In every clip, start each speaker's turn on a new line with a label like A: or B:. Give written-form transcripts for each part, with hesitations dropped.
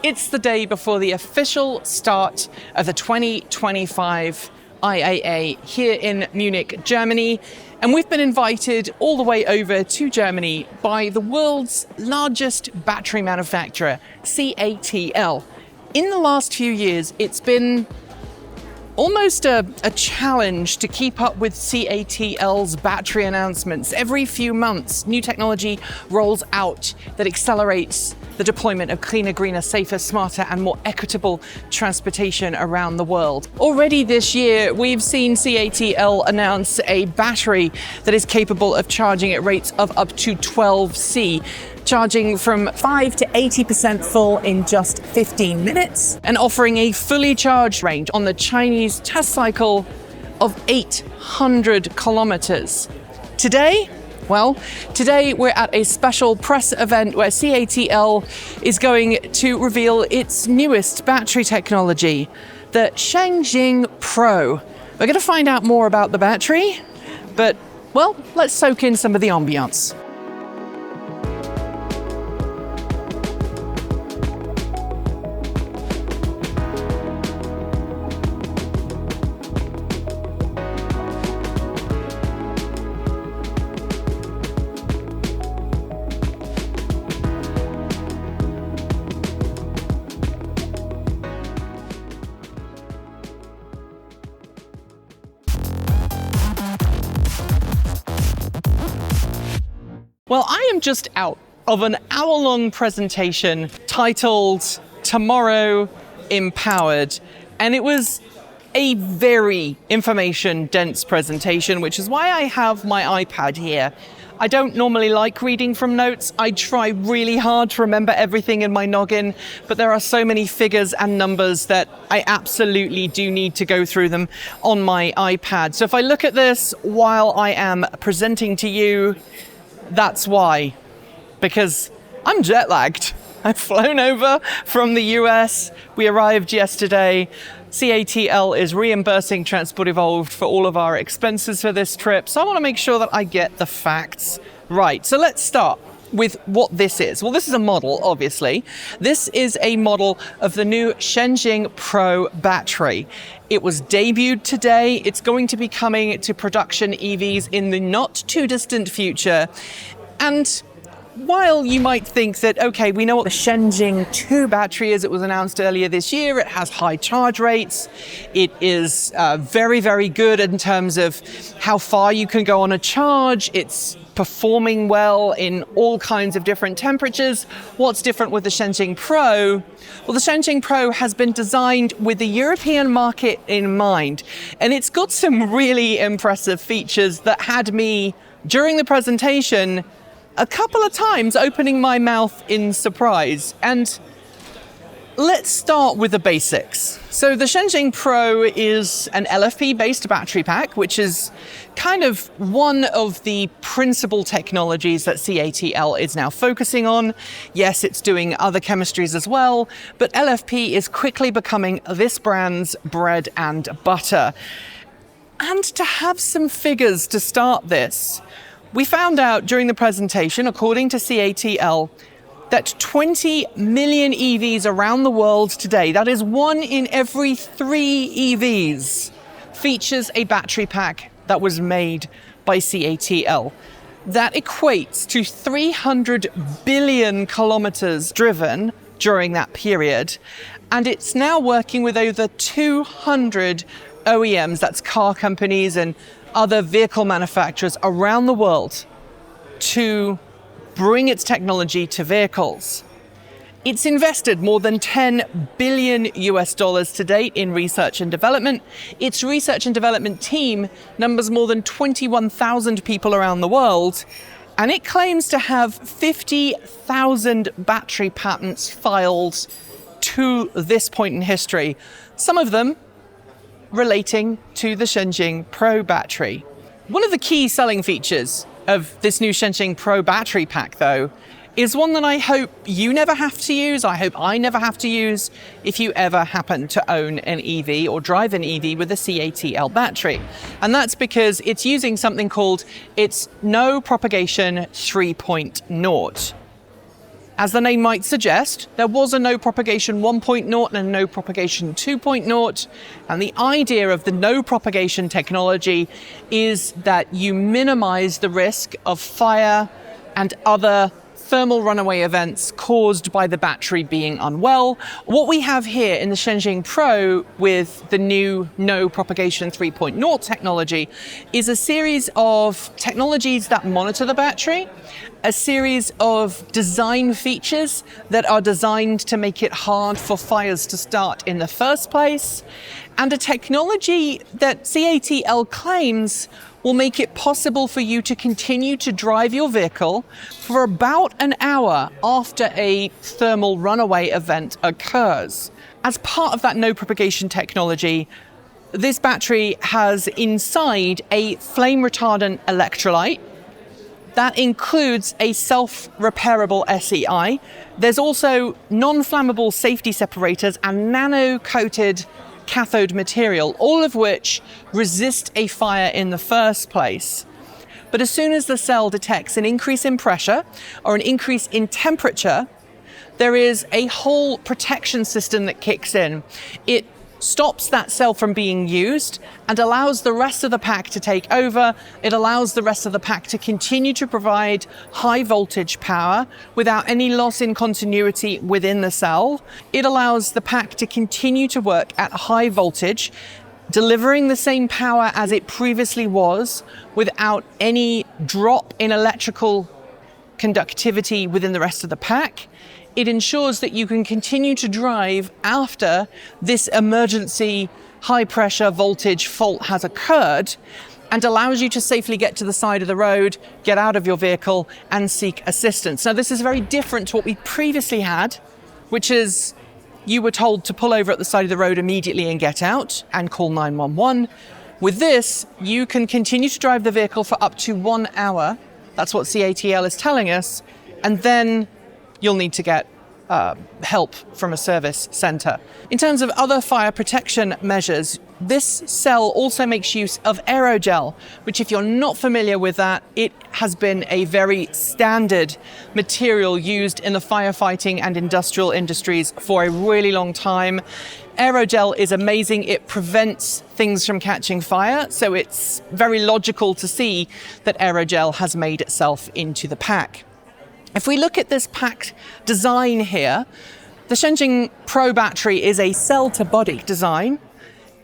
A: It's the day before the official start of the 2025 IAA here in Munich, Germany. And we've been invited all the way over to Germany by the world's largest battery manufacturer, CATL. In the last few years, it's been almost a challenge to keep up with CATL's battery announcements. Every few months, new technology rolls out that accelerates the deployment of cleaner, greener, safer, smarter, and more equitable transportation around the world. Already this year, we've seen CATL announce a battery that is capable of charging at rates of up to 12C, charging from 5 to 80% full in just 15 minutes, and offering a fully charged range on the Chinese test cycle of 800 kilometers. Today we're at a special press event where CATL is going to reveal its newest battery technology, the Shenxing Pro. We're going to find out more about the battery, but, well, let's soak in some of the ambiance. Well, I am just out of an hour-long presentation titled Tomorrow Empowered, and it was a very information-dense presentation, which is why I have my iPad here. I don't normally like reading from notes. I try really hard to remember everything in my noggin, but there are so many figures and numbers that I absolutely do need to go through them on my iPad. So if I look at this while I am presenting to you, that's why, because I'm jet lagged. I've flown over from the US. We arrived yesterday. CATL is reimbursing Transport Evolved for all of our expenses for this trip. So I want to make sure that I get the facts right. So let's start with what this is. Well, this is a model, obviously. This is a model of the new Shenxing Pro battery. It was debuted today. It's going to be coming to production EVs in the not too distant future. And while you might think that, okay, we know what the Shenxing 2 battery is, it was announced earlier this year, it has high charge rates, it is very, very good in terms of how far you can go on a charge, it's performing well in all kinds of different temperatures. What's different with the Shenxing Pro? Well, the Shenxing Pro has been designed with the European market in mind, and it's got some really impressive features that had me, during the presentation, a couple of times opening my mouth in surprise. And let's start with the basics. So the Shenxing Pro is an LFP-based battery pack, which is kind of one of the principal technologies that CATL is now focusing on. Yes, it's doing other chemistries as well, but LFP is quickly becoming this brand's bread and butter. And to have some figures to start this, we found out during the presentation, according to CATL, that 20 million EVs around the world today, that is 1 in every 3 EVs, features a battery pack that was made by CATL. That equates to 300 billion kilometers driven during that period. And it's now working with over 200 OEMs, that's car companies and other vehicle manufacturers around the world, to bring its technology to vehicles. It's invested more than $10 billion to date in research and development. Its research and development team numbers more than 21,000 people around the world, and it claims to have 50,000 battery patents filed to this point in history, some of them relating to the Shenxing Pro battery. One of the key selling features of this new Shenxing Pro battery pack, though, is one that I hope you never have to use, I hope I never have to use, if you ever happen to own an EV or drive an EV with a CATL battery. And that's because it's using something called its No Propagation 3.0. As the name might suggest, there was a no propagation 1.0 and a no propagation 2.0, and the idea of the no propagation technology is that you minimize the risk of fire and other thermal runaway events caused by the battery being unwell. What we have here in the Shenxing Pro with the new no propagation 3.0 technology is a series of technologies that monitor the battery, a series of design features that are designed to make it hard for fires to start in the first place, and a technology that CATL claims will make it possible for you to continue to drive your vehicle for about an hour after a thermal runaway event occurs. As part of that no propagation technology, this battery has inside a flame retardant electrolyte. That includes a self-repairable SEI. There's also non-flammable safety separators and nano-coated cathode material, all of which resist a fire in the first place. But as soon as the cell detects an increase in pressure or an increase in temperature, there is a whole protection system that kicks in. It stops that cell from being used and allows the rest of the pack to take over. It allows the rest of the pack to continue to provide high voltage power without any loss in continuity within the cell. It allows the pack to continue to work at high voltage, delivering the same power as it previously was without any drop in electrical conductivity within the rest of the pack. It ensures that you can continue to drive after this emergency high pressure voltage fault has occurred, and allows you to safely get to the side of the road, get out of your vehicle and seek assistance. Now, this is very different to what we previously had, which is you were told to pull over at the side of the road immediately and get out and call 911. With this, you can continue to drive the vehicle for up to 1 hour. That's what CATL is telling us. And then you'll need to get help from a service center. In terms of other fire protection measures, this cell also makes use of Aerogel, which, if you're not familiar with that, it has been a very standard material used in the firefighting and industrial industries for a really long time. Aerogel is amazing. It prevents things from catching fire, so it's very logical to see that Aerogel has made itself into the pack. If we look at this pack design here, the Shenxing Pro battery is a cell-to-body design,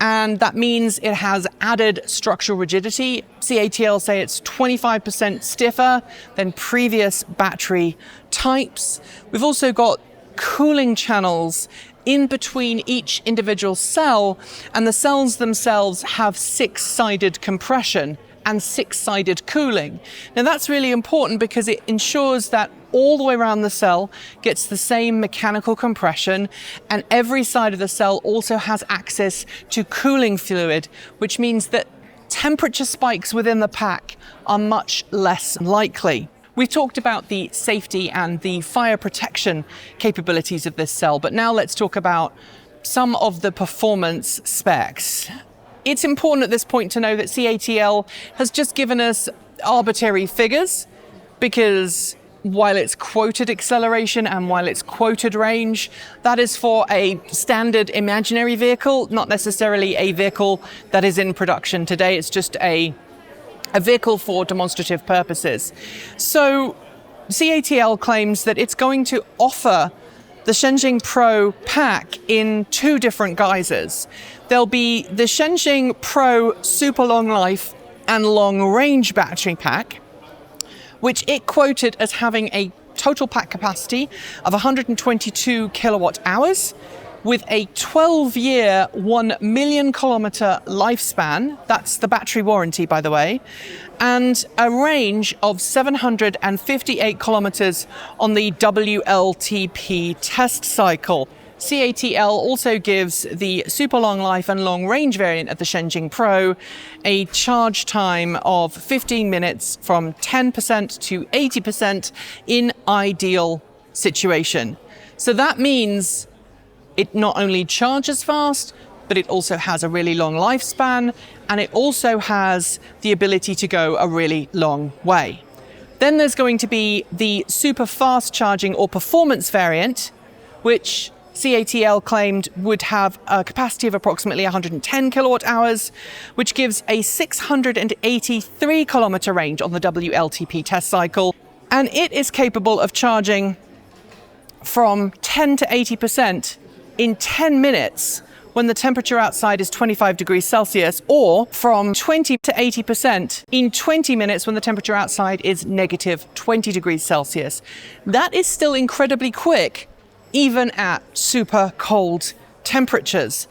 A: and that means it has added structural rigidity. CATL say it's 25% stiffer than previous battery types. We've also got cooling channels in between each individual cell, and the cells themselves have six-sided compression and six-sided cooling. Now, that's really important because it ensures that all the way around the cell gets the same mechanical compression, and every side of the cell also has access to cooling fluid, which means that temperature spikes within the pack are much less likely. We've talked about the safety and the fire protection capabilities of this cell, but now let's talk about some of the performance specs. It's important at this point to know that CATL has just given us arbitrary figures, because while it's quoted acceleration and while it's quoted range, that is for a standard imaginary vehicle, not necessarily a vehicle that is in production today. It's just a vehicle for demonstrative purposes. So CATL claims that it's going to offer the Shenxing Pro pack in two different guises. There'll be the Shenxing Pro Super Long Life and Long Range battery pack, which it quoted as having a total pack capacity of 122 kilowatt hours with a 12-year, 1 million kilometer lifespan. That's the battery warranty, by the way, and a range of 758 kilometers on the WLTP test cycle. CATL also gives the super long life and long range variant of the Shenxing Pro a charge time of 15 minutes from 10% to 80% in ideal situation. So that means it not only charges fast, but it also has a really long lifespan, and it also has the ability to go a really long way. Then there's going to be the Superfast Charging or performance variant, which CATL claimed would have a capacity of approximately 110 kilowatt hours, which gives a 683 kilometer range on the WLTP test cycle. And it is capable of charging from 10 to 80% in 10 minutes when the temperature outside is 25 degrees Celsius, or from 20 to 80% in 20 minutes when the temperature outside is negative 20 degrees Celsius. That is still incredibly quick, even at super cold temperatures.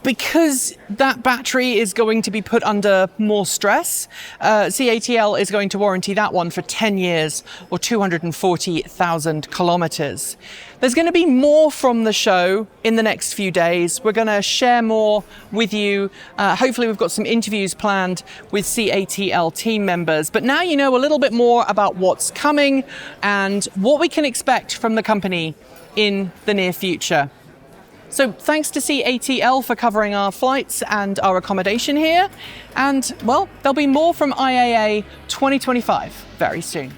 A: Because that battery is going to be put under more stress, CATL is going to warranty that one for 10 years or 240,000 kilometers. There's going to be more from the show in the next few days. We're going to share more with you. Hopefully we've got some interviews planned with CATL team members. But now you know a little bit more about what's coming and what we can expect from the company in the near future. So thanks to CATL for covering our flights and our accommodation here. And, well, there'll be more from IAA 2025 very soon.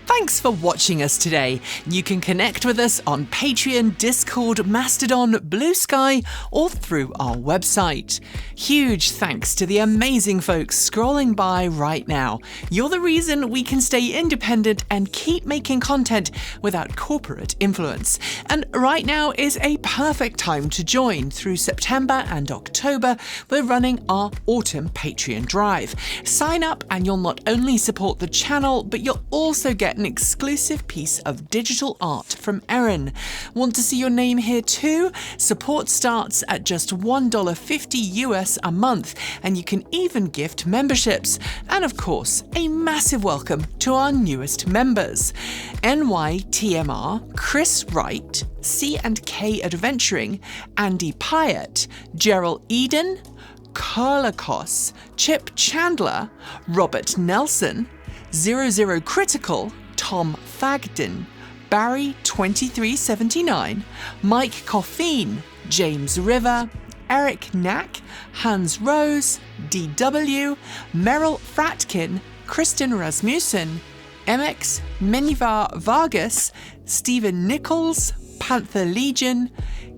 B: Thanks for watching us today. You can connect with us on Patreon, Discord, Mastodon, Blue Sky, or through our website. Huge thanks to the amazing folks scrolling by right now. You're the reason we can stay independent and keep making content without corporate influence. And right now is a perfect time to join. Through September and October, we're running our autumn Patreon drive. Sign up and you'll not only support the channel, but you'll also get an exclusive piece of digital art from Erin. Want to see your name here too? Support starts at just $1.50 US a month, and you can even gift memberships. And of course, a massive welcome to our newest members: NYTMR, Chris Wright, C&K Adventuring, Andy Pyatt, Gerald Eden, Kurlakos, Chip Chandler, Robert Nelson, 00 Critical, Tom Fagden, Barry 2379, Mike Coffeen, James River, Eric Knack, Hans Rose, DW, Meryl Fratkin, Kristen Rasmussen, MX Menivar Vargas, Stephen Nichols, Panther Legion,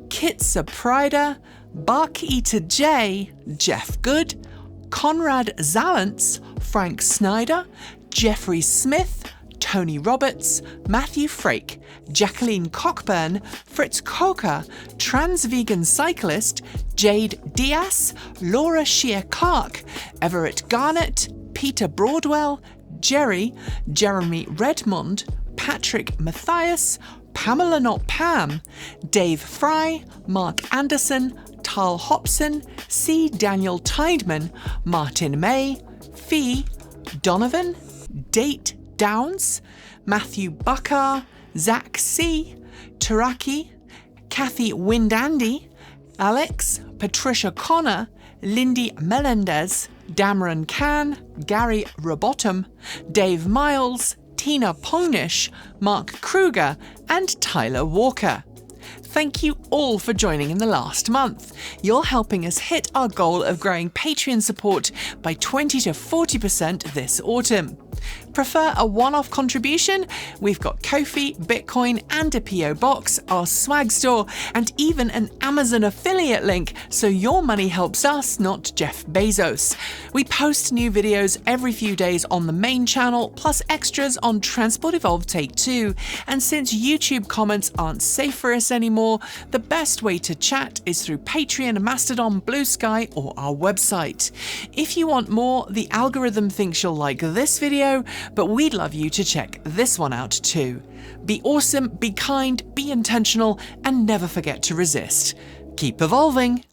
B: Kitsa Prida, Bark Eater J, Jeff Good, Conrad Zalance, Frank Snyder, Jeffrey Smith, Tony Roberts, Matthew Frake, Jacqueline Cockburn, Fritz Coker, Trans Vegan Cyclist, Jade Diaz, Laura Shear-Clark, Everett Garnett, Peter Broadwell, Jerry, Jeremy Redmond, Patrick Matthias, Pamela Not Pam, Dave Fry, Mark Anderson, Tal Hobson, C. Daniel Tideman, Martin May, Fee, Donovan, Date Downs, Matthew Buckar, Zach C, Taraki, Kathy Windandy, Alex, Patricia Connor, Lindy Melendez, Dameron Can, Gary Robotham, Dave Miles, Tina Pongnish, Mark Kruger, and Tyler Walker. Thank you all for joining in the last month. You're helping us hit our goal of growing Patreon support by 20 to 40% this autumn. Prefer a one-off contribution? We've got Ko-fi, Bitcoin, and a PO box, our swag store, and even an Amazon affiliate link, so your money helps us, not Jeff Bezos. We post new videos every few days on the main channel, plus extras on Transport Evolved Take 2. And since YouTube comments aren't safe for us anymore, the best way to chat is through Patreon, Mastodon, Blue Sky, or our website. If you want more, the algorithm thinks you'll like this video, but we'd love you to check this one out too. Be awesome, be kind, be intentional, and never forget to resist. Keep evolving.